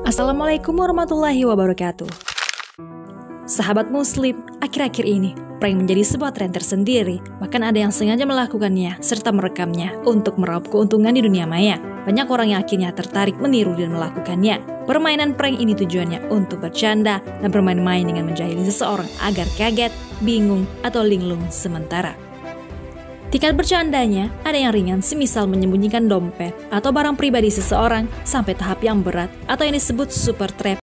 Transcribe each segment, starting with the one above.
Assalamualaikum warahmatullahi wabarakatuh. Sahabat muslim, akhir-akhir ini prank menjadi sebuah tren tersendiri. Bahkan ada yang sengaja melakukannya serta merekamnya untuk meraup keuntungan di dunia maya. Banyak orang yang akhirnya tertarik meniru dan melakukannya. Permainan prank ini tujuannya untuk bercanda dan bermain-main dengan menjahili seseorang agar kaget, bingung, atau linglung sementara. Tingkat bercandanya ada yang ringan, semisal menyembunyikan dompet atau barang pribadi seseorang, sampai tahap yang berat atau yang disebut super trap.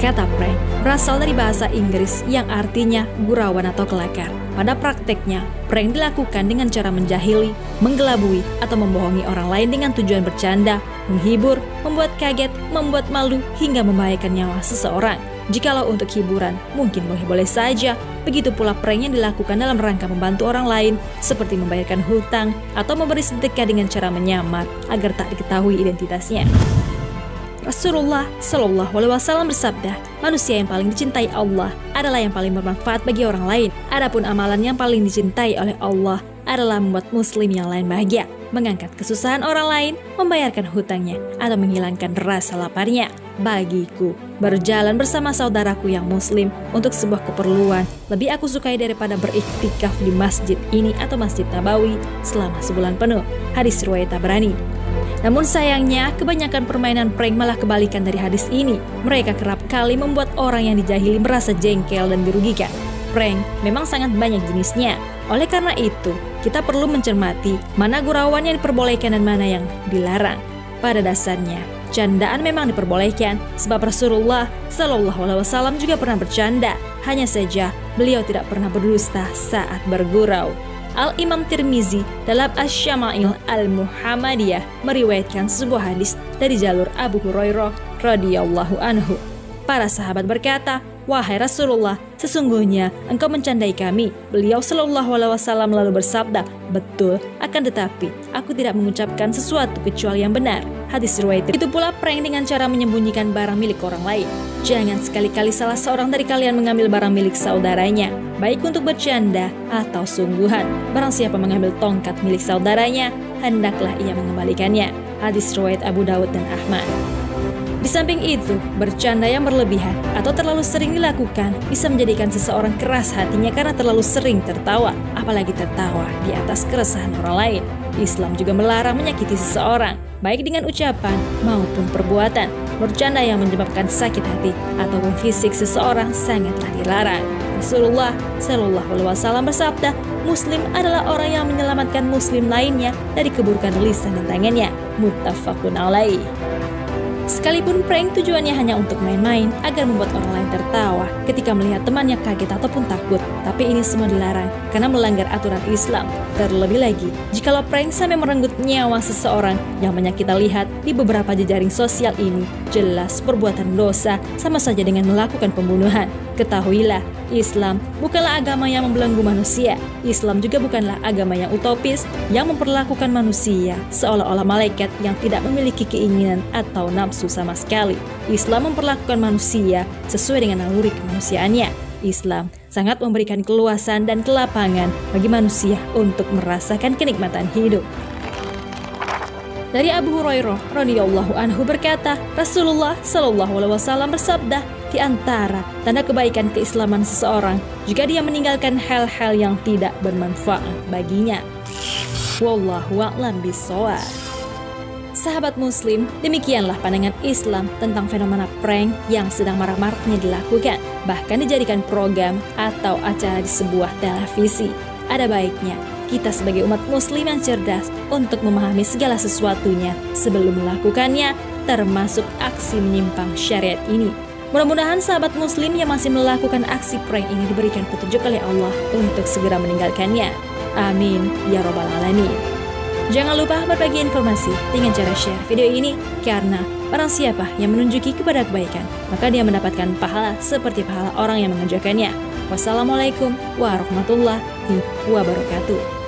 Kata prank berasal dari bahasa Inggris yang artinya gurauan atau kelakar. Pada prakteknya, prank dilakukan dengan cara menjahili, menggelabui, atau membohongi orang lain dengan tujuan bercanda, menghibur, membuat kaget, membuat malu, hingga membahayakan nyawa seseorang. Jikalau untuk hiburan, mungkin boleh-boleh saja. Begitu pula prank yang dilakukan dalam rangka membantu orang lain, seperti membayarkan hutang atau memberi sedekah dengan cara menyamar agar tak diketahui identitasnya. Rasulullah Shallallahu Alaihi Wasallam bersabda, manusia yang paling dicintai Allah adalah yang paling bermanfaat bagi orang lain. Adapun amalan yang paling dicintai oleh Allah adalah membuat muslim yang lain bahagia, mengangkat kesusahan orang lain, membayarkan hutangnya, atau menghilangkan rasa laparnya. Bagiku, berjalan bersama saudaraku yang muslim untuk sebuah keperluan lebih aku sukai daripada beriktikaf di masjid ini atau Masjid Nabawi selama sebulan penuh. Hadis riwayat Tabrani. Namun sayangnya, kebanyakan permainan prank malah kebalikan dari hadis ini. Mereka kerap kali membuat orang yang dijahili merasa jengkel dan dirugikan. Prank memang sangat banyak jenisnya. Oleh karena itu, kita perlu mencermati mana gurauan yang diperbolehkan dan mana yang dilarang. Pada dasarnya, candaan memang diperbolehkan, sebab Rasulullah Shallallahu Alaihi Wasallam juga pernah bercanda. Hanya saja, beliau tidak pernah berdusta saat bergurau. Al-Imam Tirmizi dalam Asy-Syama'il Al-Muhammadiyah meriwayatkan sebuah hadis dari jalur Abu Hurairah radhiyallahu anhu. Para sahabat berkata, "Wahai Rasulullah, sesungguhnya engkau mencandai kami." Beliau Shallallahu Alaihi Wasallam lalu bersabda, "Betul, akan tetapi aku tidak mengucapkan sesuatu kecuali yang benar." Hadis riwayat. Itu pula prank dengan cara menyembunyikan barang milik orang lain. Jangan sekali-kali salah seorang dari kalian mengambil barang milik saudaranya, baik untuk bercanda atau sungguhan. Barang siapa mengambil tongkat milik saudaranya, hendaklah ia mengembalikannya. Hadis riwayat Abu Dawud dan Ahmad. Di samping itu, bercanda yang berlebihan atau terlalu sering dilakukan bisa menjadikan seseorang keras hatinya karena terlalu sering tertawa, apalagi tertawa di atas keresahan orang lain. Islam juga melarang menyakiti seseorang, baik dengan ucapan maupun perbuatan. Bercanda yang menyebabkan sakit hati ataupun fisik seseorang sangatlah dilarang. Rasulullah Shallallahu Alaihi Wasallam bersabda, Muslim adalah orang yang menyelamatkan Muslim lainnya dari keburukan lisan dan tangannya. Muttafaqun alaih. Sekalipun prank tujuannya hanya untuk main-main agar membuat orang lain tertawa ketika melihat temannya kaget ataupun takut, tapi ini semua dilarang karena melanggar aturan Islam. Terlebih lagi, jikalau prank sampai merenggut nyawa seseorang yang banyak kita lihat di beberapa jejaring sosial ini, jelas perbuatan dosa sama saja dengan melakukan pembunuhan. Ketahuilah, Islam bukanlah agama yang membelenggu manusia. Islam juga bukanlah agama yang utopis yang memperlakukan manusia seolah-olah malaikat yang tidak memiliki keinginan atau nafsu sama sekali. Islam memperlakukan manusia sesuai dengan naluri kemanusiaannya. Islam sangat memberikan keluasan dan kelapangan bagi manusia untuk merasakan kenikmatan hidup. Dari Abu Hurairah radhiyallahu anhu berkata, Rasulullah Shallallahu Alaihi Wasallam bersabda, di antara tanda kebaikan keislaman seseorang jika dia meninggalkan hal-hal yang tidak bermanfaat baginya. Wallahu a'lam bishawab. Sahabat muslim, demikianlah pandangan Islam tentang fenomena prank yang sedang marak-maraknya dilakukan, bahkan dijadikan program atau acara di sebuah televisi. Ada baiknya kita sebagai umat muslim yang cerdas untuk memahami segala sesuatunya sebelum melakukannya, termasuk aksi menyimpang syariat ini. Mudah-mudahan sahabat muslim yang masih melakukan aksi prank ini diberikan petunjuk oleh Allah untuk segera meninggalkannya. Amin ya robbal alamin. Jangan lupa berbagi informasi dengan cara share video ini, karena barang siapa yang menunjuki kepada kebaikan, maka dia mendapatkan pahala seperti pahala orang yang mengerjakannya. Wassalamualaikum warahmatullahi wabarakatuh.